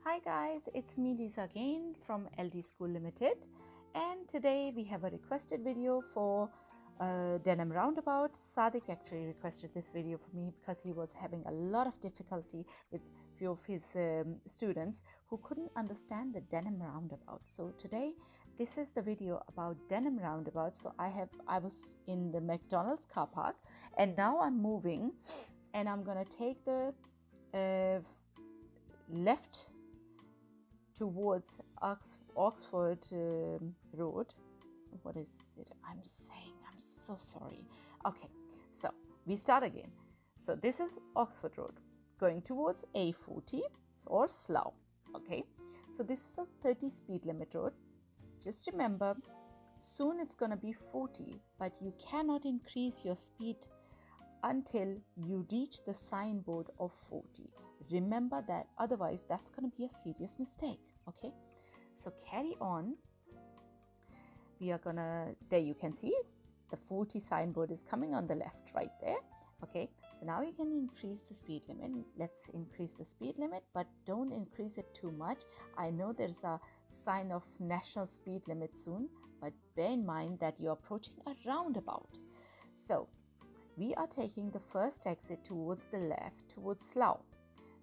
Hi guys, it's me Lisa again from LD School Limited, and today we have a requested video for Denham Roundabout. Sadiq actually requested this video for me because he was having a lot of difficulty with few of his students who couldn't understand the Denham Roundabout. So today this is the video about Denham Roundabout. So I was in the McDonald's car park, and now I'm moving and I'm gonna take the left towards Oxford Road. What is it I'm saying? I'm so sorry. Okay, so we start again. So this is Oxford Road going towards A40 or Slough. Okay, so this is a 30 speed limit road. Just remember, soon it's going to be 40, but you cannot increase your speed until you reach the signboard of 40. Remember that, otherwise that's going to be a serious mistake. Okay, so carry on. We are gonna, there you can see the 40 signboard is coming on the left right there. Okay, so now you can increase the speed limit. Let's increase the speed limit, but don't increase it too much. I know there's a sign of national speed limit soon, but bear in mind that you're approaching a roundabout. So we are taking the first exit towards the left, towards Slough.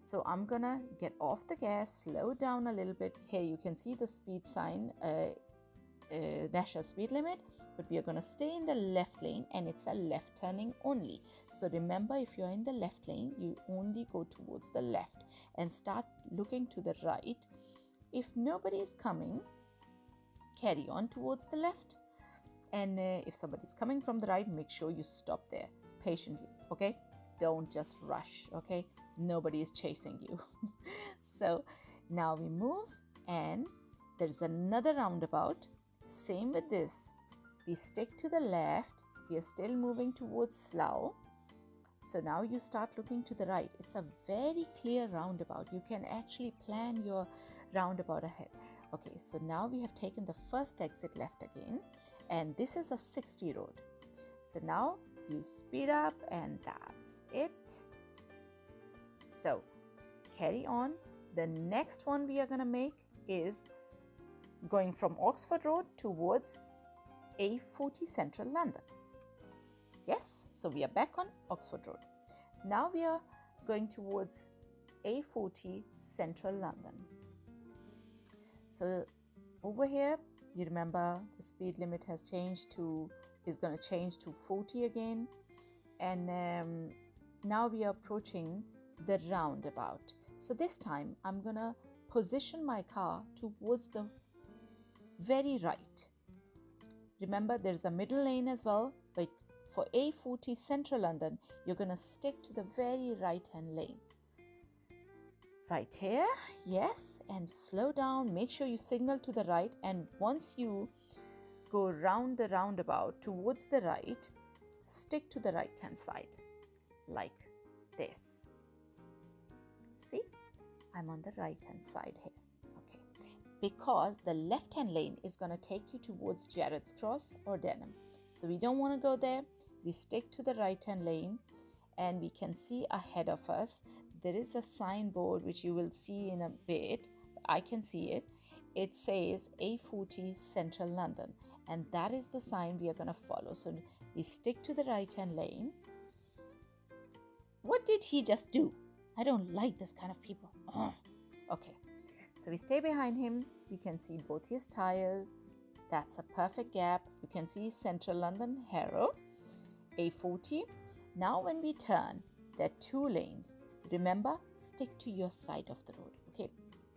So I'm gonna get off the gas, slow down a little bit. Here you can see the speed sign, national speed limit, but we are gonna stay in the left lane, and it's a left turning only. So remember, if you're in the left lane, you only go towards the left and start looking to the right. If nobody is coming, carry on towards the left. And if somebody's coming from the right, make sure you stop there patiently. Okay, don't just rush. Okay, nobody is chasing you. So now we move, and there's another roundabout. Same with this, we stick to the left. We are still moving towards Slough. So now you start looking to the right. It's a very clear roundabout. You can actually plan your roundabout ahead. Okay, so now we have taken the first exit left again, and this is a 60 road. So now you speed up, and that's it. So carry on. The next one we are going to make is going from Oxford Road towards A40 Central London. Yes, so we are back on Oxford Road. So now we are going towards A40 Central London. So over here, you remember the speed limit has changed to, is going to change to 40 again. And now we are approaching the roundabout. So this time I'm going to position my car towards the very right. Remember, there's a middle lane as well, but for A40 Central London, you're going to stick to the very right hand lane. Right here, yes, and slow down. Make sure you signal to the right, and once you go round the roundabout towards the right, stick to the right hand side like this. See, I'm on the right hand side here. Okay, because the left hand lane is going to take you towards Jarrett's Cross or Denham. So we don't want to go there. We stick to the right hand lane, and we can see ahead of us there is a signboard which you will see in a bit. I can see it. It says A40 Central London, and that is the sign we are going to follow. So we stick to the right hand lane. What did he just do? I don't like this kind of people. Okay, so we stay behind him. We can see both his tires. That's a perfect gap. You can see Central London, Harrow, A40. Now when we turn, there are two lanes. Remember, stick to your side of the road. Okay,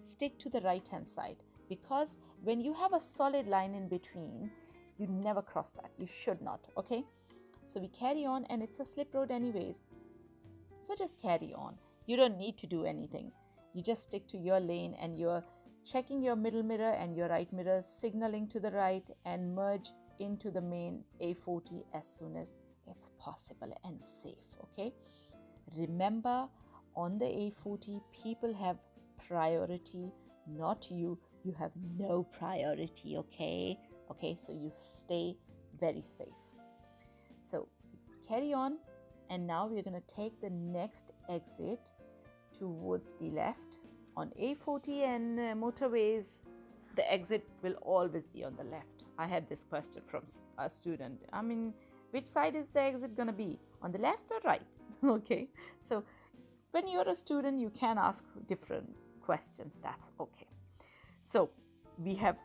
stick to the right hand side, because when you have a solid line in between, you never cross that. You should not. Okay, so we carry on, and it's a slip road anyways, so just carry on. You don't need to do anything. You just stick to your lane, and you're checking your middle mirror and your right mirror, signaling to the right, and merge into the main A40 as soon as it's possible and safe. Okay, remember, on the A40, people have priority, not you. You have no priority. Okay, so you stay very safe. So carry on, and now we're going to take the next exit towards the left. on A40 and motorways, the exit will always be on the left. I had this question from a student. I mean, which side is the exit going to be? On the left or right? Okay. So when you're a student, you can ask different questions. That's okay. So we have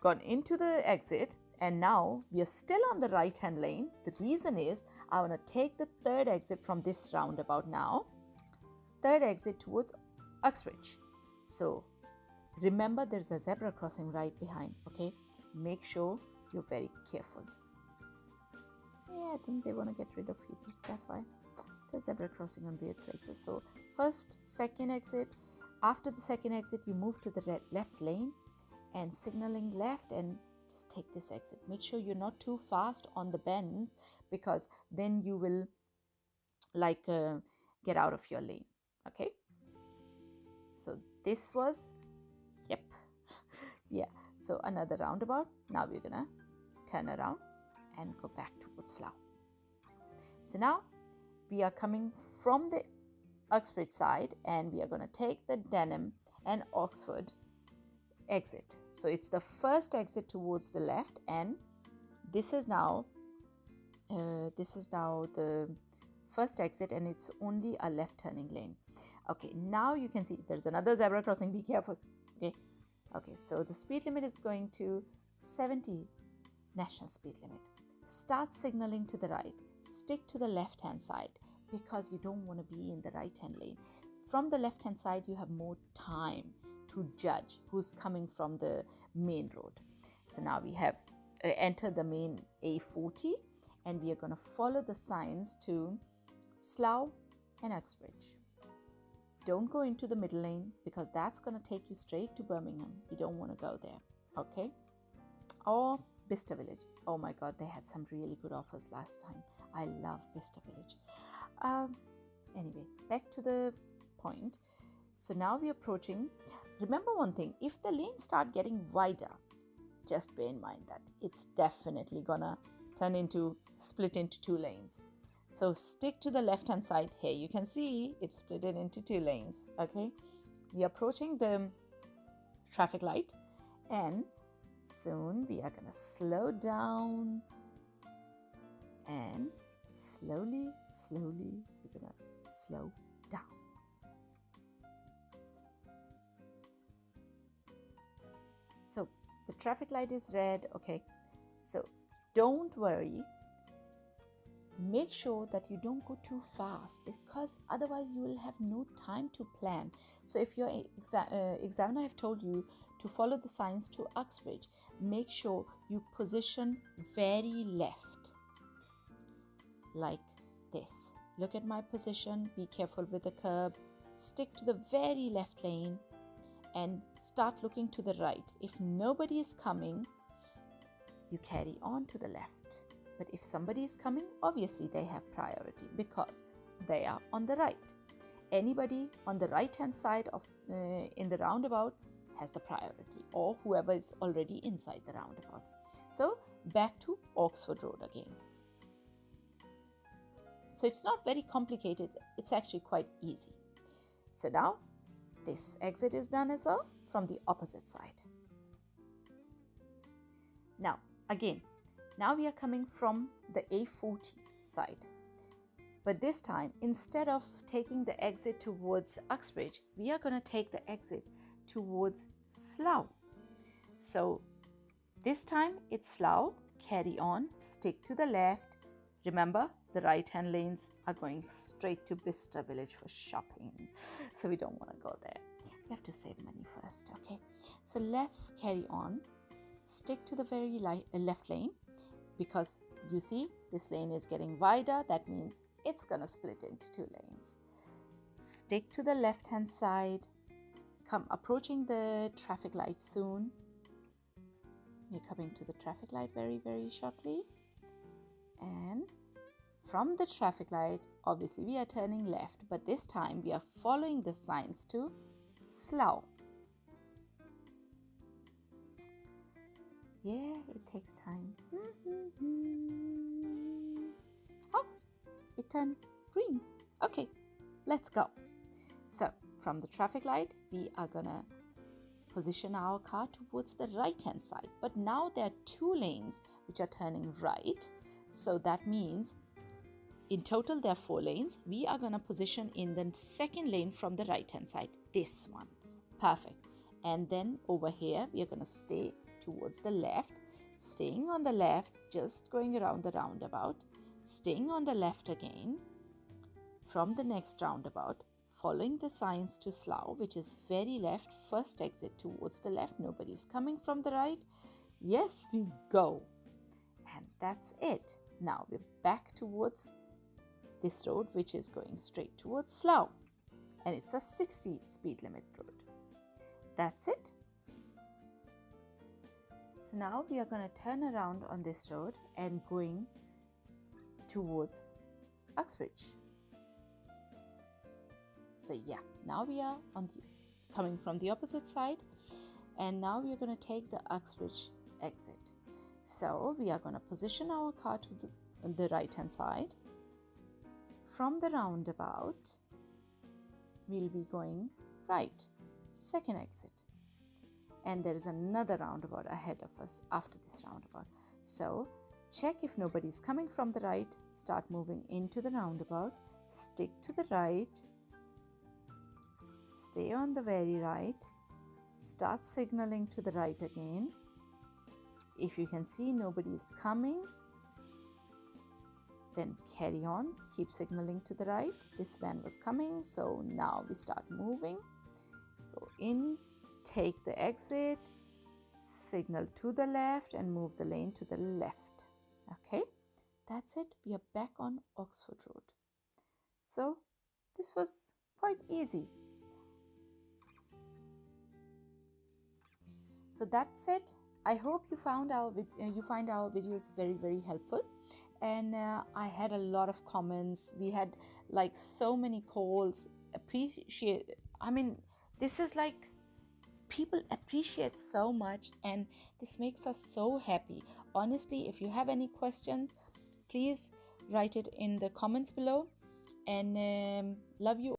gone into the exit and now we are still on the right hand lane. The reason is I want to take the third exit from this roundabout now. Third exit towards Uxbridge. So remember, there's a zebra crossing right behind. Okay, make sure you're very careful. Yeah, I think they want to get rid of people. That's why the zebra crossing on weird places. So first, second exit. After the second exit, you move to the left lane and signaling left and just take this exit. Make sure you're not too fast on the bends, because then you will get out of your lane. Okay, so this was, yep, yeah, so another roundabout. Now we're gonna turn around and go back towards Slough. So now we are coming from the Uxbridge side and we are going to take the Denham and Oxford exit. So it's the first exit towards the left, and this is now the first exit, and it's only a left turning lane. Okay, now you can see there's another zebra crossing. Be careful. Okay, so the speed limit is going to 70 national speed limit. Start signaling to the right. Stick to the left hand side because you don't want to be in the right hand lane. From the left hand side, you have more time to judge who's coming from the main road. So now we have entered the main A40 and we are going to follow the signs to Slough and Uxbridge. Don't go into the middle lane because that's going to take you straight to Birmingham. You don't want to go there. Okay? Or Bicester Village. Oh my god, they had some really good offers last time. I love Bicester Village. Anyway, back to the point. So now we're approaching. Remember one thing, if the lanes start getting wider, just bear in mind that it's definitely gonna split into two lanes. So stick to the left hand side. Here you can see it's split into two lanes. Okay, we are approaching the traffic light and soon we are gonna slow down, and slowly we're gonna slow down. So the traffic light is red. Okay, so don't worry. Make sure that you don't go too fast because otherwise you will have no time to plan. So if your examiner have told you to follow the signs to Uxbridge, make sure you position very left like this. Look at my position, be careful with the curb, stick to the very left lane and start looking to the right. If nobody is coming, you carry on to the left. But if somebody is coming, obviously they have priority because they are on the right. Anybody on the right hand side of in the roundabout has the priority, or whoever is already inside the roundabout. So back to Oxford Road again. So it's not very complicated, it's actually quite easy. So now this exit is done as well from the opposite side. Now again, now we are coming from the A40 side. But this time, instead of taking the exit towards Uxbridge, we are going to take the exit towards Slough. So this time it's Slough. Carry on, stick to the left. Remember, the right hand lanes are going straight to Bicester Village for shopping. So we don't want to go there. We have to save money first, okay? So let's carry on. Stick to the very left lane. Because you see this lane is getting wider, that means it's gonna split into two lanes. Stick to the left hand side. Come approaching the traffic light soon. We're coming to the traffic light very shortly, and from the traffic light obviously we are turning left, but this time we are following the signs to Slough. Yeah, it takes time. Oh, it turned green. Okay, let's go. So from the traffic light, we are gonna position our car towards the right hand side. But now there are 2 lanes which are turning right. So that means in total there are 4 lanes. We are gonna position in the second lane from the right hand side, this one. Perfect. And then over here we are gonna stay towards the left, staying on the left, just going around the roundabout, staying on the left again from the next roundabout, following the signs to Slough, which is very left, first exit towards the left, nobody's coming from the right. Yes, we go. And that's it. Now we're back towards this road, which is going straight towards Slough, and it's a 60 speed limit road. That's it. So now we are going to turn around on this road and going towards Uxbridge. So yeah, now we are coming from the opposite side, and now we are going to take the Uxbridge exit. So we are going to position our car to the right hand side. From the roundabout, we'll be going right, second exit. And there is another roundabout ahead of us after this roundabout. So check if nobody's coming from the right, start moving into the roundabout, stick to the right, stay on the very right, start signaling to the right again. If you can see nobody's coming, then carry on, keep signaling to the right. This van was coming, so now we start moving. Go in, take the exit, signal to the left and move the lane to the left. Okay, that's it. We are back on Oxford Road. So this was quite easy. So that's it. I hope you find our videos very helpful. And I had a lot of comments. We had like so many calls. This is like, people appreciate so much, and this makes us so happy. Honestly, if you have any questions, please write it in the comments below. And love you.